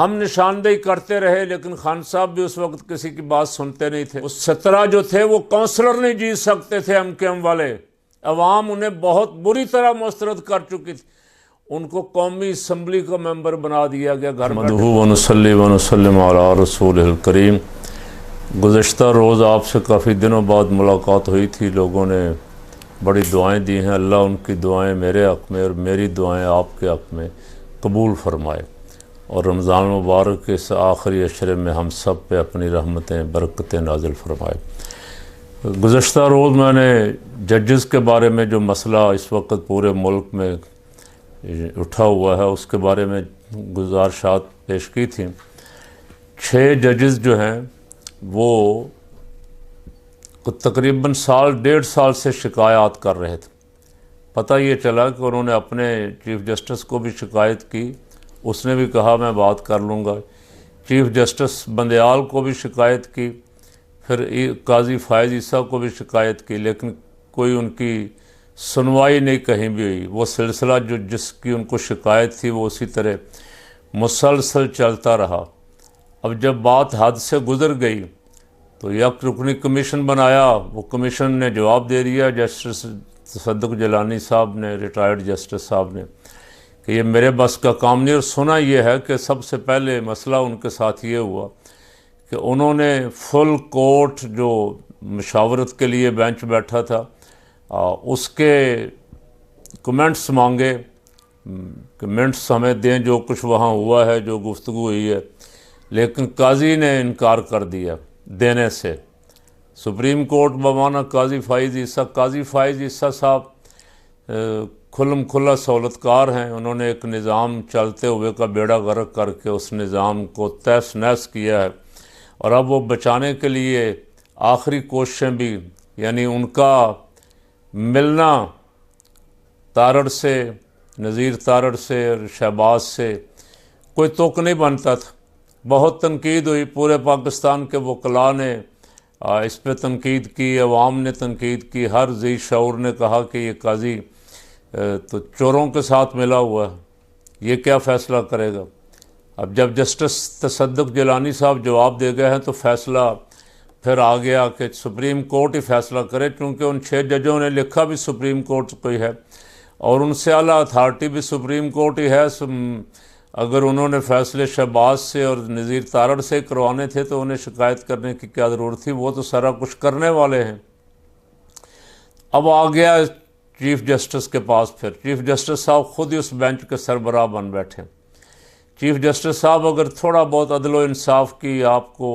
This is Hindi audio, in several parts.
हम निशानदेही करते रहे, लेकिन खान साहब भी उस वक्त किसी की बात सुनते नहीं थे। उस 17 जो थे वो काउंसलर नहीं जीत सकते थे MKM वाले, अवाम उन्हें बहुत बुरी तरह मुस्तरद कर चुकी थी। उनको कौमी असम्बली का मेंबर बना दिया गया घर रसूल करीम। गुज़श्ता रोज़ आपसे काफ़ी दिनों बाद मुलाकात हुई थी, लोगों ने बड़ी दुआएं दी हैं। अल्लाह उनकी दुआएं मेरे हक़ में और मेरी दुआएं आपके हक़ में कबूल फरमाए, और रमज़ान मुबारक के इस आखिरी अशरे में हम सब पे अपनी रहमतें बरकतें नाज़िल फरमाए। गुज़श्ता रोज़ मैंने जजेस के बारे में जो मसला इस वक्त पूरे मुल्क में उठा हुआ है उसके बारे में गुज़ारिशात पेश की थी। 6 जजेस जो हैं वो तकरीबन साल 1.5 साल से शिकायत कर रहे थे। पता ये चला कि उन्होंने अपने चीफ़ जस्टिस को भी शिकायत की, उसने भी कहा मैं बात कर लूँगा। चीफ़ जस्टिस बंदयाल को भी शिकायत की, फिर काजी फ़ायज़ ईसा को भी शिकायत की, लेकिन कोई उनकी सुनवाई नहीं कहीं भी हुई। वो सिलसिला जो जिसकी उनको शिकायत थी वो उसी तरह मुसलसल चलता रहा। अब जब बात हद से गुज़र गई तो एक रुकनी कमीशन बनाया, वो कमीशन ने जवाब दे दिया जस्टिस तसद्दुक़ जिलानी साहब ने, रिटायर्ड जस्टिस साहब ने, कि ये मेरे बस का काम नहीं। और सुना ये है कि सबसे पहले मसला उनके साथ ये हुआ कि उन्होंने फुल कोर्ट जो मशावरत के लिए बेंच बैठा था उसके कमेंट्स मांगे कि मिनट्स हमें दें जो कुछ वहाँ हुआ है, जो गुफ्तगू हुई है, लेकिन काजी ने इनकार कर दिया देने से। सुप्रीम कोर्ट बमाना काजी फ़ायज़ ईसा साहब खुल्म खुला सहूलतकार हैं। उन्होंने एक निज़ाम चलते हुए का बेड़ा गर्क करके उस निज़ाम को तहस नहस किया है, और अब वो बचाने के लिए आखिरी कोशिशें भी, यानी उनका मिलना तारड़ से, नज़ीर तारड़ से और शहबाज से कोई तुक नहीं बनता था। बहुत तनकीद हुई, पूरे पाकिस्तान के वकला ने इस पर तनकीद की, अवाम ने तनकीद की, हर ज़ी शऊर ने कहा कि ये काजी तो चोरों के साथ मिला हुआ है, ये क्या फ़ैसला करेगा। अब जब जस्टिस तसद्दुक़ जिलानी साहब जवाब दे गए हैं तो फ़ैसला फिर आ गया कि सुप्रीम कोर्ट ही फ़ैसला करे, क्योंकि उन 6 जजों ने लिखा भी सुप्रीम कोर्ट को ही है और उनसे आला अथॉरिटी भी सुप्रीम कोर्ट ही है। अगर उन्होंने फ़ैसले शहबाज से और नज़ीर तारड़ से करवाने थे तो उन्हें शिकायत करने की क्या ज़रूरत थी, वो तो सारा कुछ करने वाले हैं। अब आ गया चीफ़ जस्टिस के पास, फिर चीफ़ जस्टिस साहब ख़ुद ही उस बेंच के सरबराह बन बैठे। चीफ़ जस्टिस साहब अगर थोड़ा बहुत अदल व इंसाफ की आपको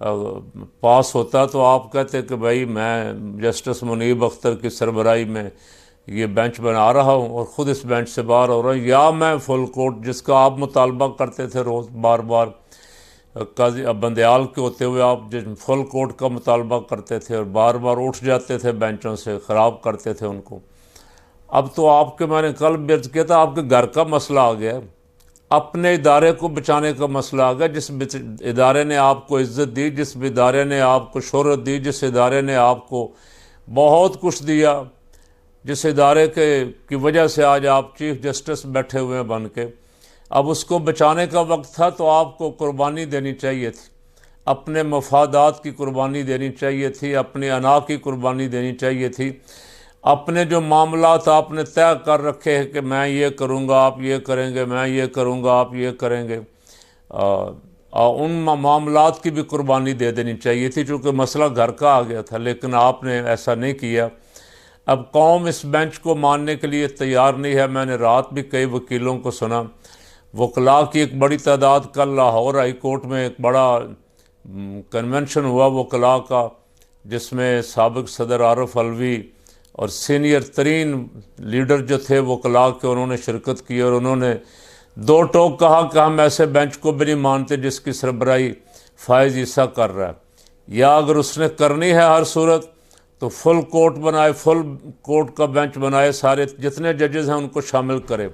पास होता तो आप कहते कि भाई मैं जस्टिस मुनीब अख्तर की सरबराही में ये बेंच बना रहा हूँ और ख़ुद इस बेंच से बाहर हो रहा हूँ, या मैं फुल कोर्ट जिसका आप मुतालबा करते थे रोज़ बार बार, काजी बंदयाल के होते हुए आप जिस फुल कोर्ट का मुतालबा करते थे और बार बार उठ जाते थे बेंचों से, ख़राब करते थे उनको। अब तो आपके, मैंने कल भी अर्ज़ किया था, आपके घर का मसला आ गया, अपने इदारे को बचाने का मसला आ गया। जिस इदारे ने आपको इज़्ज़त दी, जिस इदारे ने आपको शोहरत दी, जिस इदारे ने आपको बहुत कुछ दिया, जिस इदारे की वजह से आज आप चीफ़ जस्टिस बैठे हुए हैं बन के, अब उसको बचाने का वक्त था तो आपको कुर्बानी देनी चाहिए थी, अपने मफादात की कुर्बानी देनी चाहिए थी, अपने अना की कुर्बानी देनी चाहिए थी। अपने जो मामलात आपने तय कर रखे हैं कि मैं ये करूँगा, आप ये करेंगे, मैं ये करूँगा, आप ये करेंगे, उन मामलात की भी कुर्बानी दे देनी चाहिए थी, चूँकि मसला घर का आ गया था, लेकिन आपने ऐसा नहीं किया। अब कौम इस बेंच को मानने के लिए तैयार नहीं है। मैंने रात भी कई वकीलों को सुना, वकला की एक बड़ी तादाद, कल लाहौर हाई कोर्ट में एक बड़ा कन्वेंशन हुआ वकला का, जिसमें साबिक़ सदर आरिफ अलवी और सीनियर तरीन लीडर जो थे वकला के, उन्होंने शिरकत की और उन्होंने दो टोक कहा कि हम ऐसे बेंच को भी नहीं मानते जिसकी सरबराही फ़ायज़ ईसा कर रहा है, या अगर उसने करनी है हर सूरत तो फुल कोर्ट बनाए, फुल कोर्ट का बेंच बनाए, सारे जितने जजेस हैं उनको शामिल करे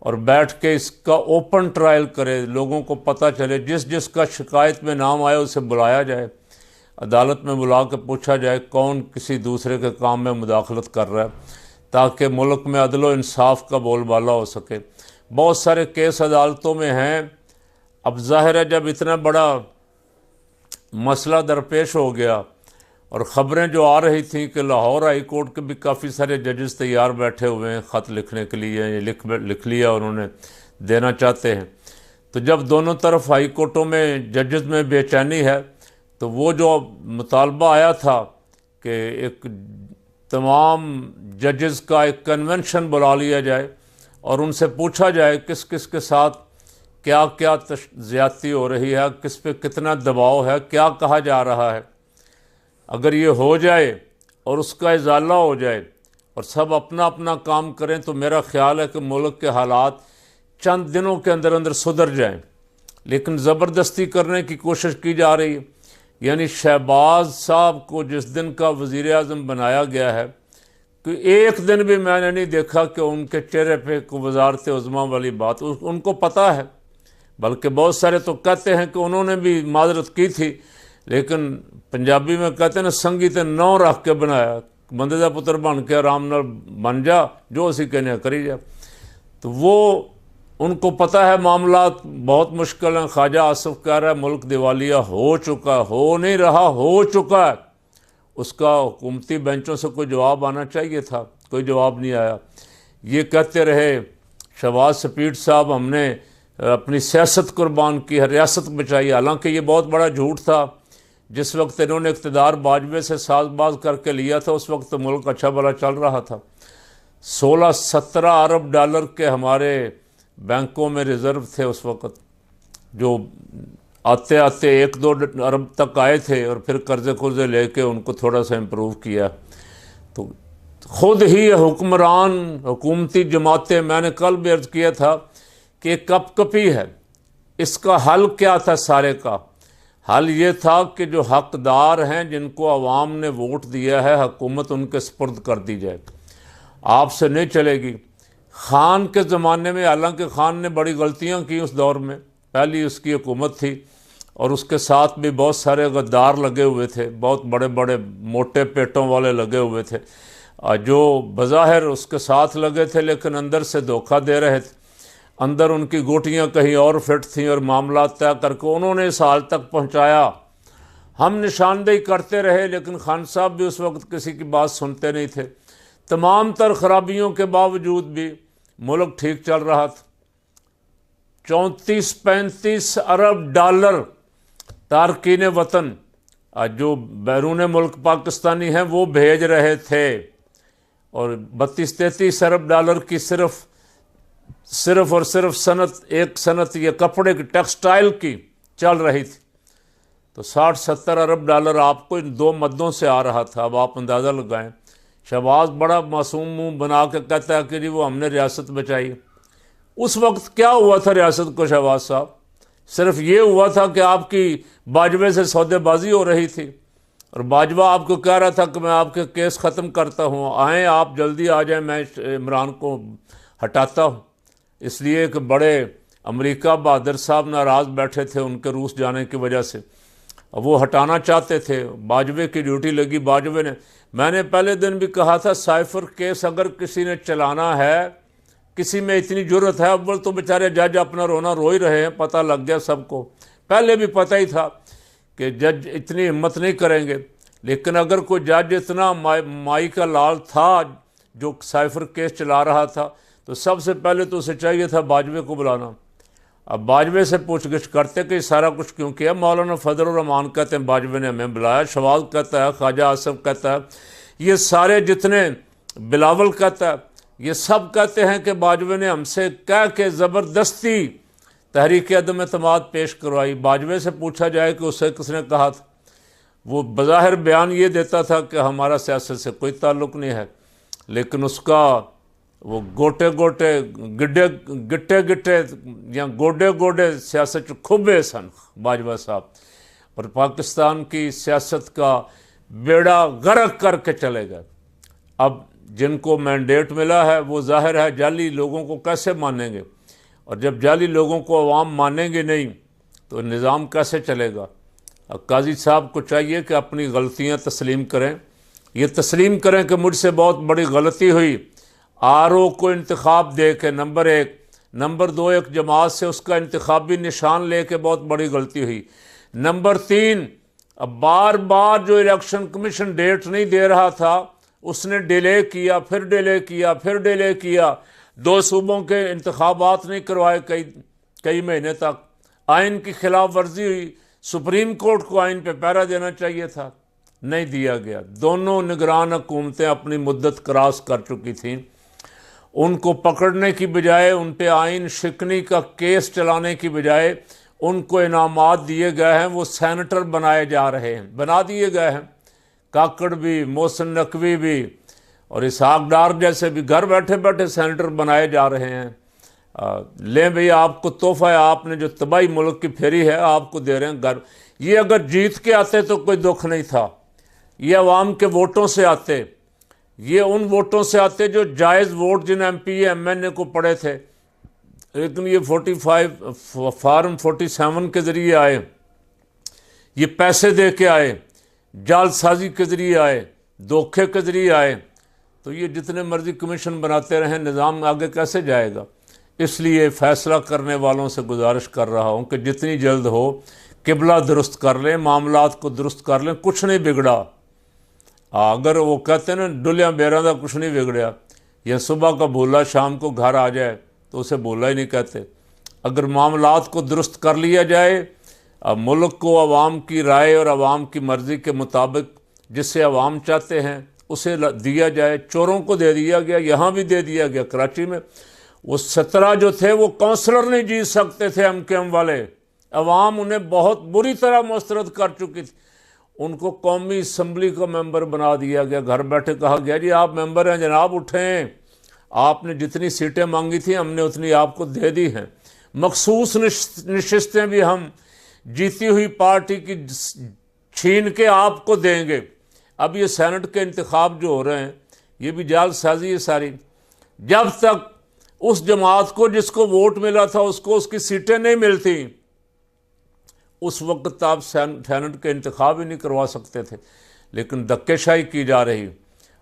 और बैठ के इसका ओपन ट्रायल करे, लोगों को पता चले, जिस जिसका शिकायत में नाम आए उसे बुलाया जाए, अदालत में बुला के पूछा जाए कौन किसी दूसरे के काम में मुदाखलत कर रहा है, ताकि मुल्क में अदल व इंसाफ का बोलबाला हो सके। बहुत सारे केस अदालतों में हैं, अब ज़ाहिर है जब इतना बड़ा मसला दरपेश हो गया और ख़बरें जो आ रही थी कि लाहौर हाई कोर्ट के भी काफ़ी सारे जजेस तैयार बैठे हुए हैं ख़त लिखने के लिए, ये लिख लिया उन्होंने, देना चाहते हैं। तो जब दोनों तरफ हाई कोर्टों में जजेस में बेचैनी है, तो वो जो मुतालबा आया था कि एक तमाम जजेस का एक कन्वेंशन बुला लिया जाए और उनसे पूछा जाए किस किस के साथ क्या क्या ज़्यादती हो रही है, किस पे कितना दबाव है, क्या कहा जा रहा है। अगर ये हो जाए और उसका इजाला हो जाए और सब अपना अपना काम करें तो मेरा ख्याल है कि मुल्क के हालात चंद दिनों के अंदर अंदर सुधर जाएं। लेकिन ज़बरदस्ती करने की कोशिश की जा रही है। यानी शहबाज साहब को जिस दिन का वज़ीर आज़म बनाया गया है कि एक दिन भी मैंने नहीं देखा कि उनके चेहरे पे वज़ारत उज़्मा वाली बात उनको पता है। बल्कि बहुत सारे तो कहते हैं कि उन्होंने भी माजरत की थी, लेकिन पंजाबी में कहते हैं ना, संगी ते नौ रख के बनाया, बंदे का पुत्र बन के आराम नाल बन जा, जो असी कहने करी जा। तो वो उनको पता है मामला बहुत मुश्किल हैं। ख्वाजा आसिफ कह रहा है मुल्क दिवालिया हो चुका, हो नहीं रहा, हो चुका है। उसका हुकूमती बेंचों से कोई जवाब आना चाहिए था, कोई जवाब नहीं आया। ये कहते रहे शहबाज शफीक साहब हमने अपनी सियासत कुर्बान की है, रियासत बचाई। हालांकि ये बहुत बड़ा झूठ था। जिस वक्त इन्होंने इक़्तिदार बाजवे से साजबाज करके लिया था उस वक्त तो मुल्क अच्छा भला चल रहा था। 16-17 अरब डॉलर के हमारे बैंकों में रिज़र्व थे उस वक्त, जो आते आते 1-2 अरब तक आए थे और फिर कर्जे कुर्जे लेके उनको थोड़ा सा इम्प्रूव किया। तो ख़ुद ही हुक्मरान हुकूमती जमातें, मैंने कल भी अर्ज़ किया था कि कपकपी है। इसका हल क्या था? सारे का हल ये था कि जो हकदार हैं, जिनको अवाम ने वोट दिया है, हुकूमत उनके सुपुर्द कर दी जाए। आपसे नहीं चलेगी। खान के ज़माने में, हालांकि खान ने बड़ी गलतियां की उस दौर में, पहली उसकी हुकूमत थी और उसके साथ भी बहुत सारे गद्दार लगे हुए थे, बहुत बड़े बड़े मोटे पेटों वाले लगे हुए थे, जो बज़ाहिर उसके साथ लगे थे लेकिन अंदर से धोखा दे रहे थे। अंदर उनकी गोटियां कहीं और फिट थीं और मामला तय करके उन्होंने इस हाल तक पहुंचाया। हम निशानदेही करते रहे लेकिन खान साहब भी उस वक्त किसी की बात सुनते नहीं थे। तमाम तर खराबियों के बावजूद भी मुल्क ठीक चल रहा था। 34-35 अरब डॉलर तारकीन वतन जो बैरून मुल्क पाकिस्तानी हैं वो भेज रहे थे और 32-33 अरब डॉलर की सिर्फ और सिर्फ सनत, एक सनत ये कपड़े की, टेक्सटाइल की चल रही थी। तो 60-70 अरब डॉलर आपको इन दो मद्दों से आ रहा था। अब आप अंदाज़ा लगाएं। शहबाज बड़ा मासूम मुंह बना के कहता है कि जी वो हमने रियासत बचाई। उस वक्त क्या हुआ था रियासत को शहबाज साहब? सिर्फ ये हुआ था कि आपकी बाजवे से सौदेबाजी हो रही थी और बाजवा आपको कह रहा था कि मैं आपके केस ख़त्म करता हूँ, आएँ आप जल्दी आ जाएं, मैं इमरान को हटाता हूँ। इसलिए कि बड़े अमेरिका बहादुर साहब नाराज़ बैठे थे उनके रूस जाने की वजह से, वो हटाना चाहते थे। बाजवे की ड्यूटी लगी, बाजवे ने, मैंने पहले दिन भी कहा था साइफर केस अगर किसी ने चलाना है, किसी में इतनी ज़रूरत है, अव्वल तो बेचारे जज अपना रोना रो ही रहे हैं, पता लग गया सबको। पहले भी पता ही था कि जज इतनी हिम्मत नहीं करेंगे, लेकिन अगर कोई जज इतना माई का लाल था जो साइफर केस चला रहा था तो सबसे पहले तो उसे चाहिए था बाजवे को बुलाना। अब बाजवे से पूछगिछ करते कि सारा कुछ क्यों किया। मौलाना फजल रहमान कहते हैं बाजवे ने हमें बुलाया, शहबाज कहता है, ख्वाजा आसिफ कहता है, ये सारे जितने, बिलावल कहता है, ये सब कहते हैं कि बाजवे ने हमसे कह के ज़बरदस्ती तहरीक अदम एतमाद पेश करवाई। बाजवे से पूछा जाए कि उसे किसने कहा था, वो बज़ाहिर बयान ये देता था कि हमारा सियासत से कोई ताल्लुक़ नहीं है, लेकिन उसका वो गोटे गोटे गिट्टे गिट्टे या गोडे गोडे सियासत खुबे सन बाजवा साहब, और पाकिस्तान की सियासत का बेड़ा गर्क करके चले गए। अब जिनको मैंडेट मिला है वो जाहिर है जाली लोगों को कैसे मानेंगे, और जब जाली लोगों को अवाम मानेंगे नहीं तो निज़ाम कैसे चलेगा। अब काजी साहब को चाहिए कि अपनी गलतियां तस्लीम करें, ये तस्लीम करें कि मुझसे बहुत बड़ी गलती हुई। आरओ को इंतखाब दे के नंबर 1, नंबर 2 एक जमात से उसका इंतखाबी निशान लेके बहुत बड़ी गलती हुई। नंबर 3 अब बार बार जो इलेक्शन कमीशन डेट नहीं दे रहा था उसने डिले किया, फिर डिले किया, फिर डिले किया। 2 सूबों के इंतखाबात नहीं करवाए कई महीने तक। आइन की खिलाफ वर्जी हुई। सुप्रीम कोर्ट को आइन पे पहरा देना चाहिए था, नहीं दिया गया। दोनों निगरान हुकूमतें अपनी मुद्दत क्रॉस कर चुकी थीं। उनको पकड़ने की बजाय, उन पे आइन शिकनी का केस चलाने की बजाय उनको इनामात दिए गए हैं। वो सेनेटर बनाए जा रहे हैं, बना दिए गए हैं। काकड़ भी, मोहसिन नकवी भी और इसहाक डार जैसे भी घर बैठे बैठे सेनेटर बनाए जा रहे हैं। लें भाई, आपको तोहफा है, आपने जो तबाही मुल्क की फेरी है आपको दे रहे हैं घर। ये अगर जीत के आते तो कोई दुख नहीं था, ये अवाम के वोटों से आते, ये उन वोटों से आते जो जायज़ वोट जिन MP MNA को पड़े थे। लेकिन ये 45 फार्म 47 के ज़रिए आए, ये पैसे दे के आए, जालसाजी के ज़रिए आए, धोखे के ज़रिए आए। तो ये जितने मर्जी कमीशन बनाते रहें, निज़ाम आगे कैसे जाएगा। इसलिए फ़ैसला करने वालों से गुजारिश कर रहा हूँ कि जितनी जल्द हो किबला दुरुस्त कर लें, मामलात को दुरुस्त कर लें। कुछ नहीं बिगड़ा। अगर वो कहते हैं ना डुलिया बेरा का कुछ नहीं बिगड़ा, या सुबह का भूला शाम को घर आ जाए तो उसे भूला ही नहीं कहते। अगर मामलात को दुरुस्त कर लिया जाए, मुल्क को अवाम की राय और अवाम की मर्ज़ी के मुताबिक जिसे अवाम चाहते हैं उसे दिया जाए। चोरों को दे दिया गया, यहाँ भी दे दिया गया। कराची में वो 17 जो थे वो काउंसलर नहीं जीत सकते थे MKM वाले। अवाम उन्हें बहुत बुरी तरह मुस्तरद कर चुकी थी। उनको कौमी असम्बली का मेंबर बना दिया गया। घर बैठे कहा गया जी आप मेंबर हैं जनाब, उठें, आपने जितनी सीटें मांगी थी हमने उतनी आपको दे दी हैं। मखसूस नशिस्तें भी हम जीती हुई पार्टी की छीन के आपको देंगे। अब ये सेनेट के इंतखाब जो हो रहे हैं ये भी जालसाजी है सारी। जब तक उस जमात को जिसको वोट मिला था उसको उसकी सीटें नहीं मिलती, उस वक्त आप सेनेट के इंतखाब ही नहीं करवा सकते थे। लेकिन धक्केशाही की जा रही,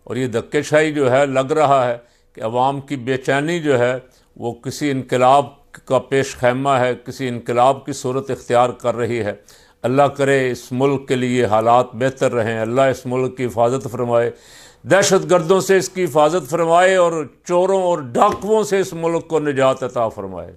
और ये धक्केशाही जो है लग रहा है कि अवाम की बेचैनी जो है वो किसी इनकलाब का पेश खैमा है, किसी इनकलाब की सूरत इख्तियार कर रही है। अल्लाह करे इस मुल्क के लिए हालात बेहतर रहें, अल्लाह इस मुल्क की हिफाजत फरमाए, दहशत गर्दों से इसकी हिफाजत फरमाए और चोरों और डाकुओं से इस मुल्क को निजात अता फरमाए।